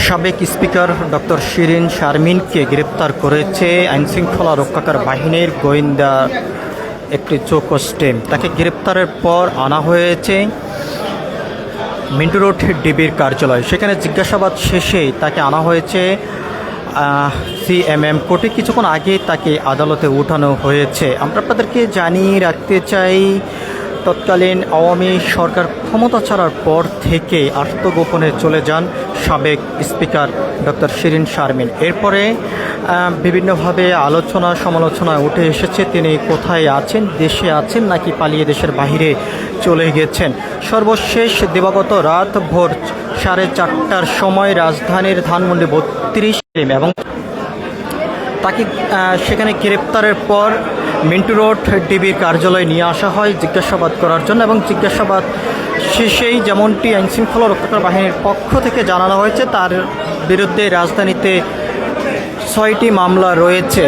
সাবেক speaker doctor Shirin শারমিনকে গ্রেপ্তার করেছে আইনশৃঙ্খলা রক্ষাকার বাহিনীর গোয়েন্দা একটি চৌকস টিম। তাকে গ্রেপ্তারের পর আনা হয়েছে মিন্টু রোড ডিবির কার্যালয়। সেখানে জিজ্ঞাসাবাদ শেষে তাকে আনা হয়েছে সিএমএম কোর্টে। কিছুক্ষণ আগে তাকে আদালতে উঠানো হয়েছে। আমরা আপনাদেরকে জানিয়ে রাখতে চাই, তৎকালীন আওয়ামী সরকার ক্ষমতা ছাড়ার পর থেকে আত্মগোপনে চলে যান সাবেক স্পিকার ডক্টর শিরিন শারমিন। এরপরে বিভিন্নভাবে আলোচনা সমালোচনায় উঠে এসেছে তিনি কোথায় আছেন, দেশে আছেন নাকি পালিয়ে দেশের বাহিরে চলে গেছেন। সর্বশেষ দিবাগত রাত ভোর 4:30টার সময় রাজধানীর ধানমন্ডি 32 এবং তাকে সেখানে গ্রেপ্তারের পর মিন্টু রোড ডিবির কার্যালয়ে নিয়ে আসা হয় জিজ্ঞাসাবাদ করার জন্য। এবং জিজ্ঞাসাবাদ শেষেই যেমনটি আইনশৃঙ্খলা রক্ষাকার বাহিনীর পক্ষ থেকে জানানো হয়েছে, তার বিরুদ্ধে রাজধানীতে 6টি মামলা রয়েছে।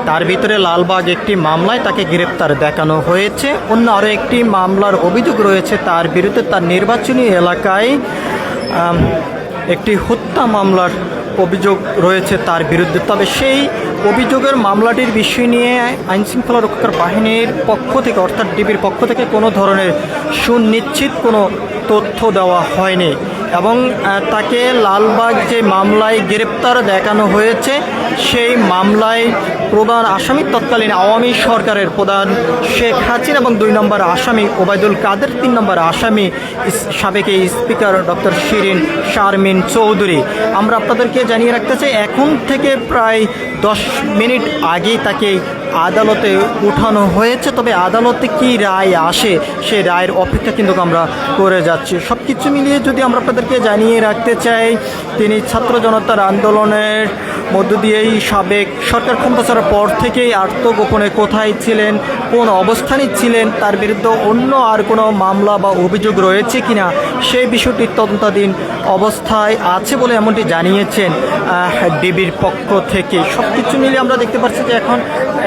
তার ভিতরে লালবাগ একটি মামলায় তাকে গ্রেপ্তার দেখানো হয়েছে। অন্য আরও একটি মামলার অভিযোগ রয়েছে তার বিরুদ্ধে, তার নির্বাচনী এলাকায় একটি হত্যা মামলার অভিযোগ রয়েছে তার বিরুদ্ধে। তবে সেই অভিযোগের মামলাটির বিষয় নিয়ে আইনশৃঙ্খলা রক্ষাকার বাহিনীর পক্ষ থেকে অর্থাৎ ডিবির পক্ষ থেকে কোনো ধরনের সুনিশ্চিত কোনো তথ্য দেওয়া হয়নি। এবং তাকে লালবাগ যে মামলায় গ্রেপ্তার দেখানো হয়েছে সেই মামলায় প্রধান আসামি তৎকালীন আওয়ামী সরকারের প্রধান শেখ হাসিনা এবং 2 নম্বর আসামি ওবায়দুল কাদের, 3 নম্বর আসামি সাবেক স্পিকার ডক্টর শিরিন শারমিন চৌধুরী। আমরা আপনাদেরকে জানিয়ে রাখতে চাই, এখন থেকে প্রায় 10 মিনিট আগেই তাকে আদালতে উঠানো হয়েছে। তবে আদালতে কি রায় আসে সেই রায়ের অপেক্ষা কিন্তু আমরা করে যাচ্ছি। সব কিছু মিলিয়ে যদি আমরা আপনাদেরকে জানিয়ে রাখতে চাই, তিনি ছাত্র জনতার আন্দোলনের মধ্য দিয়েই সাবেক সরকার ক্ষমতা ছাড়ার পর থেকেই আত্মগোপনে কোথায় ছিলেন, কোন অবস্থানে ছিলেন, তার বিরুদ্ধে অন্য আর কোনো মামলা বা অভিযোগ রয়েছে কিনা সেই বিষয়টি তদন্তাধীন অবস্থায় আছে বলে এমনটি জানিয়েছেন ডিবির পক্ষ থেকে। সব কিছু মিলিয়ে আমরা দেখতে পাচ্ছি যে এখন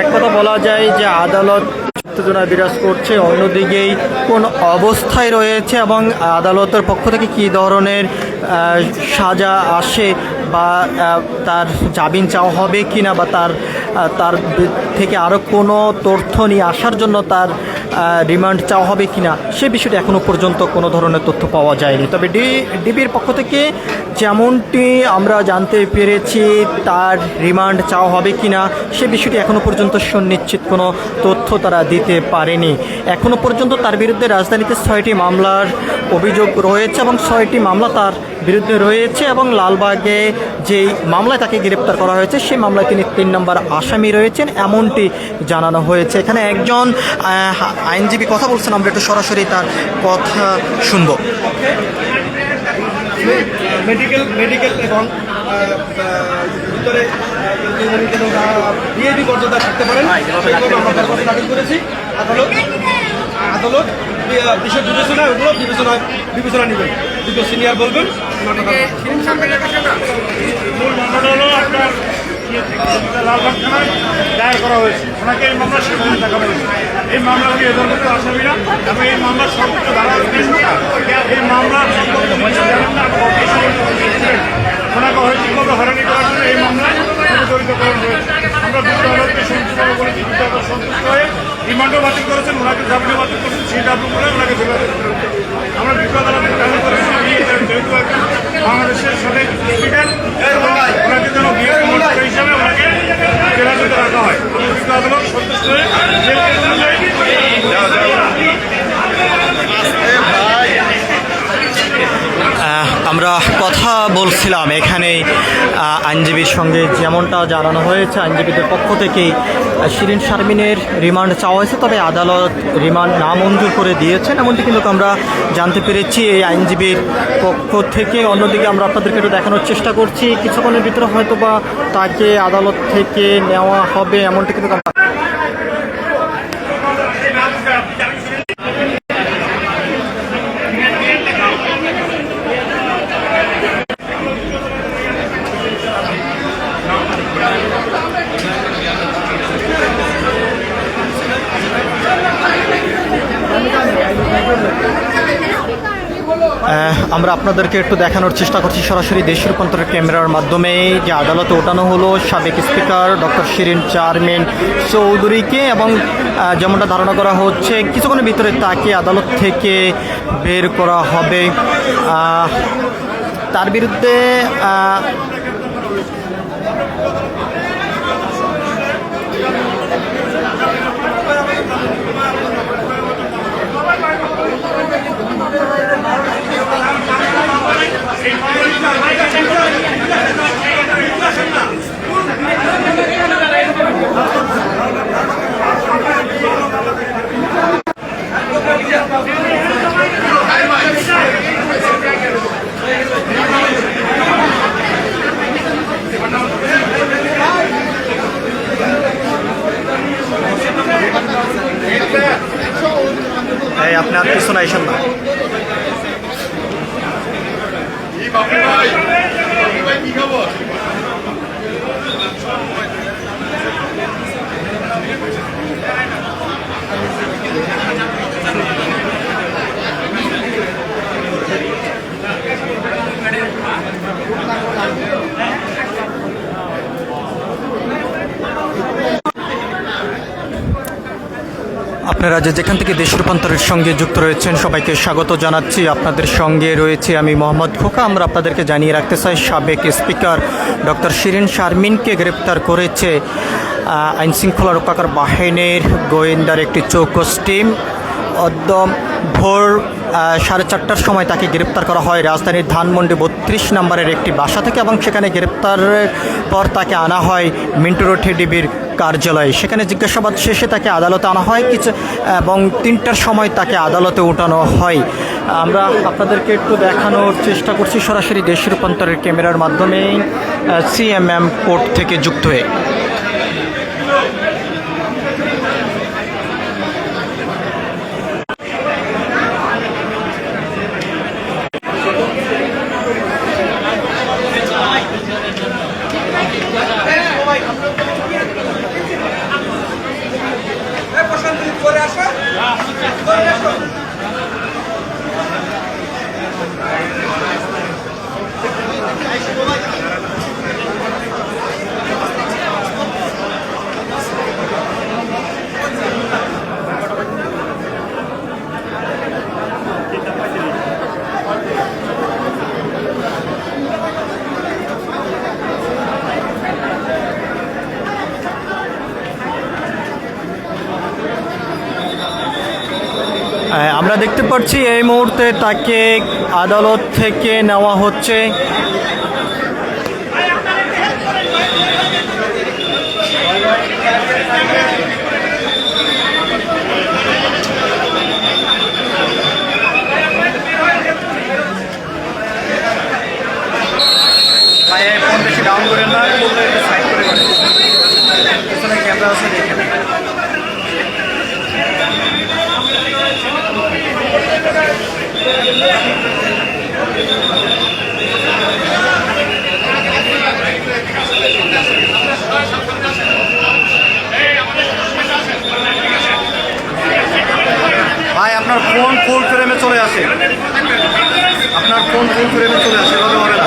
এক কথা বলা যায় যে আদালত উত্তেজনা বিরাজ করছে, অন্যদিকেই কোন অবস্থায় রয়েছে এবং আদালতের পক্ষ থেকে কী ধরনের সাজা আসে বা তার জামিন চাওয়া হবে কিনা বা তার থেকে আরও কোনো তথ্য নিয়ে আসার জন্য তার রিমান্ড চাওয়া হবে কিনা সে বিষয়টি এখনও পর্যন্ত কোনো ধরনের তথ্য পাওয়া যায়নি। তবে ডিবির পক্ষ থেকে যেমনটি আমরা জানতে পেরেছি, তার রিমান্ড চাওয়া হবে কিনা সে বিষয়টি এখনও পর্যন্ত সুনিশ্চিত কোনো তথ্য তারা দিতে পারেনি। এখনও পর্যন্ত তার বিরুদ্ধে রাজধানীতে 6টি মামলার অভিযোগ রয়েছে এবং 6টি মামলা তার বিরুদ্ধে রয়েছে। এবং লালবাগে যেই মামলায় তাকে গ্রেপ্তার করা হয়েছে সেই মামলায় তিনি 3 নম্বর আসামি রয়েছেন এমনটি জানানো হয়েছে। এখানে একজন আইনজীবী কথা বলছেন, আমরা একটু সরাসরি তার কথা শুনব। মেডিকেল এবং ভিতরে বিএডি মর্যাদা থাকতে পারেন আমরা দাখিল করেছি। আদালত বিষয় বিবেচনায় ওগুলো বিবেচনা নেবেন। দুটো সিনিয়র বলবেন। মূল মামলাটা হলো আপনার লালবাগ থানায় দায়ের করা হয়েছে। ওনাকে এই মামলার সামনে দেখানো হয়েছে। এই মামলাকে এদের আসামিরা এবং এই মামলার সর্বোচ্চ ধারা এই মামলার ওনাকে হয়তো হয়রানি করার জন্য এই মামলায় জড়িত করা হয়েছে। আমরা দুটো আদালতকে সন্তুষ্ট করেছি, দুটো আদালত সন্তুষ্ট হয়ে রিমান্ডও বাতিল করেছেন, ওনাকে জামিনও বাতিল করেছেন, সেই দাবি করে ওনাকে জেলা আমরা দুটো আদালতে দাবি করেছি যেহেতু বাংলাদেশের সাথে স্পিকার ওনাকে যেন বিএড হিসাবে ওনাকে জেলাতে রাখা হয়। দুটো আদালত সন্তুষ্ট হয়ে আমরা কথা বলছিলাম এখানে আইনজীবীর সঙ্গে, যেমনটা জানানো হয়েছে আইনজীবীদের পক্ষ থেকেই শিরিন শারমিনের রিমান্ড চাওয়া হয়েছে। তবে আদালত রিমান্ড নামঞ্জুর করে দিয়েছেন এমনটি কিন্তু আমরা জানতে পেরেছি এই আইনজীবীর পক্ষ থেকে। অন্যদিকে আমরা আপনাদেরকে একটু দেখানোর চেষ্টা করছি, কিছুক্ষণের ভিতরে হয়তো বা তাকে আদালত থেকে নেওয়া হবে এমনটি কিন্তু আমরা আপনাদেরকে একটু দেখানোর চেষ্টা করছি সরাসরি দেশ রূপান্তরের ক্যামেরার মাধ্যমে যে আদালতে ওঠানো হলো সাবেক স্পিকার ডক্টর শিরিন শারমিন চৌধুরীকে, এবং যেমনটা ধারণা করা হচ্ছে কিছুক্ষণের ভিতরে তাকে আদালত থেকে বের করা হবে। তার বিরুদ্ধে আপনি আর পিছনে আইসেন না। আপনারা যেখান থেকে দেশ রূপান্তরের সঙ্গে যুক্ত রয়েছেন সবাইকে স্বাগত জানাচ্ছি। আপনাদের সঙ্গে রয়েছে আমি মোহাম্মদ খোকা। আমরা আপনাদেরকে জানিয়ে রাখতে চাই সাবেক স্পিকার ডক্টর শিরিন শারমিনকে গ্রেপ্তার করেছে আইনশৃঙ্খলা রক্ষাকারী বাহিনীর গোয়েন্দার একটি চৌকস টিম। একদম ভোর 4:30টার সময় তাকে গ্রেপ্তার করা হয় রাজধানীর ধানমন্ডি 32 নম্বরের একটি বাসা থেকে, এবং সেখানে গ্রেপ্তারের পর তাকে আনা হয় মিন্টু রোড ডিবির কার্যালয়ে। সেখানে জিজ্ঞাসাবাদ শেষে তাকে আদালতে আনা হয় এবং 3টার সময় তাকে আদালতে ওঠানো হয়। আমরা আপনাদেরকে একটু দেখানোর চেষ্টা করছি সরাসরি দেশ রূপান্তরের ক্যামেরার মাধ্যমে সিএমএম কোর্ট থেকে যুক্ত হয়ে। আমরা দেখতে পাচ্ছি এই মুহূর্তে তাকে আদালত থেকে নেওয়া হচ্ছে। ফোন বেশি ডাউন করেন না, সাইড করে পিছনে ক্যামেরা আছে দেখেন। ভাই আপনার ফোন ফুল ফ্রেমে চলে আসে, আপনার ফোন ফুল ফ্রেমে চলে আসে, এভাবে হবে না।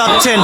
যাচ্ছেন।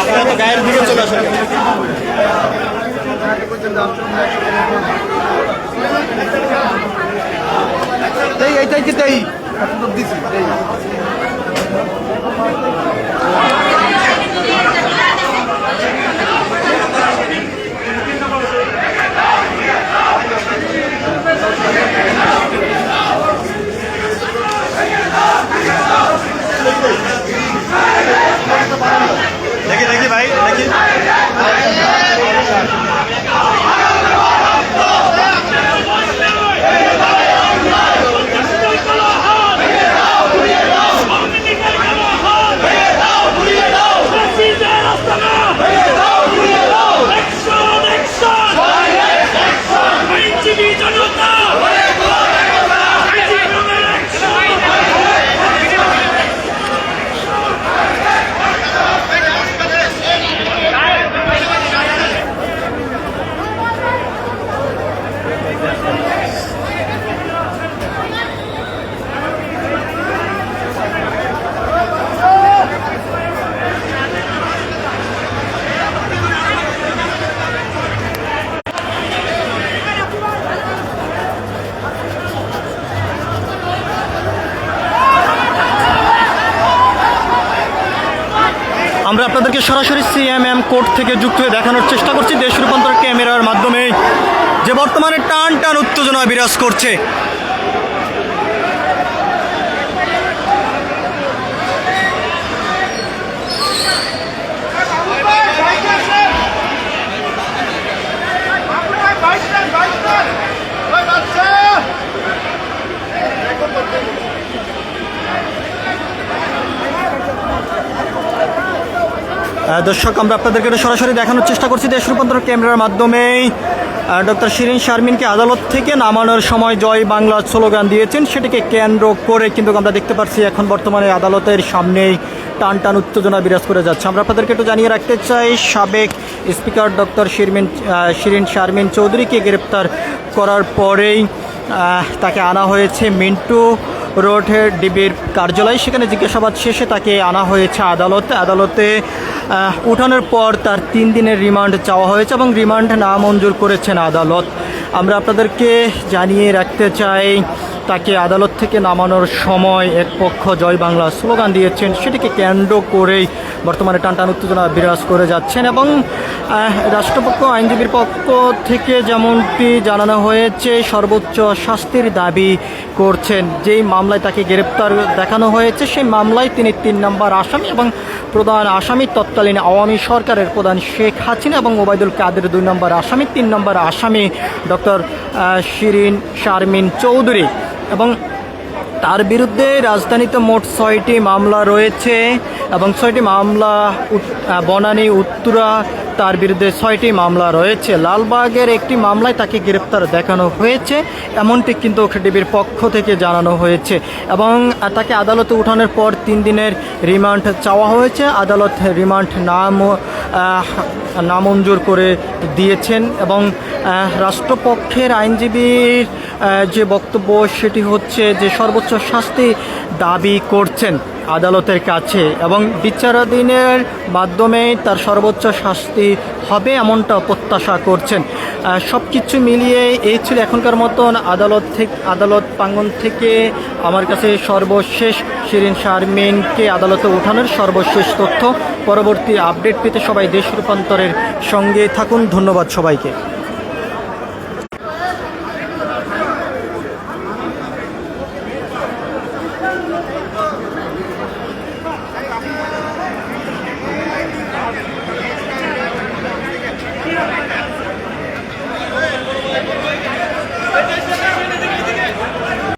আপনারা তো গায়ের দিকে চলে আসেন। এইটাই কি তাই দিছি দেখি দেখি ভাই দেখি আমরা আপনাদেরকে সরাসরি সিএমএম কোর্ট থেকে যুক্ত হয়ে দেখানোর চেষ্টা করছি দেশ রূপান্তর ক্যামেরার মাধ্যমে যে বর্তমানে টান টান উত্তেজনা বিরাজ করছে। দর্শক আমরা আপনাদেরকে সরাসরি দেখানোর চেষ্টা করছি দেশ রূপান্তর ক্যামেরার মাধ্যমে ডক্টর শিরিন শারমিনকে আদালত থেকে নামানোর সময় জয় বাংলা স্লোগান দিয়েছেন, সেটিকে কেন্দ্র করে কিন্তু আমরা দেখতে পাচ্ছি এখন বর্তমানে আদালতের সামনেই টান টান উত্তেজনা বিরাজ করে যাচ্ছে। আমরা আপনাদেরকে একটু জানিয়ে রাখতে চাই, সাবেক স্পিকার ডক্টর শিরিন শারমিন চৌধুরীকে গ্রেপ্তার করার পরেই তাকে আনা হয়েছে মিন্টু রোডের ডিবির কার্যালয়, সেখানে জিজ্ঞাসাবাদ শেষে তাকে আনা হয়েছে আদালতে উঠানোর পর তার 3 দিনের রিমান্ড চাওয়া হয়েছে এবং রিমান্ড নামঞ্জুর করেছেন আদালত। আমরা আপনাদেরকে জানিয়ে রাখতে চাই, তাকে আদালত থেকে নামানোর সময় এক পক্ষ জয় বাংলা স্লোগান দিয়েছেন, সেটিকে কেন্দ্র করেই বর্তমানে টানটান উত্তেজনা বিরাজ করে যাচ্ছেন এবং রাষ্ট্রপক্ষ আইনজীবীর পক্ষ থেকে যেমনটি জানানো হয়েছে সর্বোচ্চ শাস্তির দাবি করছেন। যেই মামলায় তাকে গ্রেপ্তার দেখানো হয়েছে সেই মামলায় তিনি 3 নম্বর আসামি এবং প্রধান আসামি তৎকালীন আওয়ামী সরকারের প্রধান শেখ হাসিনা এবং ওবায়দুল কাদের 2 নম্বর আসামি, 3 নম্বর আসামি ডক্টর শিরিন শারমিন চৌধুরী। এবং তার বিরুদ্ধে রাজধানীতে মোট 6টি মামলা রয়েছে এবং 6টি মামলা বনানী উত্তরা তার বিরুদ্ধে 6টি মামলা রয়েছে। লালবাগের একটি মামলায় তাকে গ্রেপ্তার দেখানো হয়েছে এমনটি কিন্তু ডিবির পক্ষ থেকে জানানো হয়েছে এবং তাকে আদালতে উঠানোর পর 3 দিনের রিমান্ড চাওয়া হয়েছে। আদালত রিমান্ড নামঞ্জুর করে দিয়েছেন এবং রাষ্ট্রপক্ষের আইনজীবীর যে বক্তব্য সেটি হচ্ছে যে সর্বোচ্চ শাস্তি দাবি করছেন আদালতের কাছে এবং বিচারাধীনের মাধ্যমে তার সর্বোচ্চ শাস্তি হবে এমনটা প্রত্যাশা করছেন। সব কিছু মিলিয়ে এই ছিল এখনকার মতন আদালত প্রাঙ্গণ থেকে আমার কাছে সর্বশেষ শিরিন শারমিনকে আদালতে ওঠানোর সর্বশেষ তথ্য। পরবর্তী আপডেট পেতে সবাই দেশ রূপান্তরের সঙ্গে থাকুন। ধন্যবাদ সবাইকে।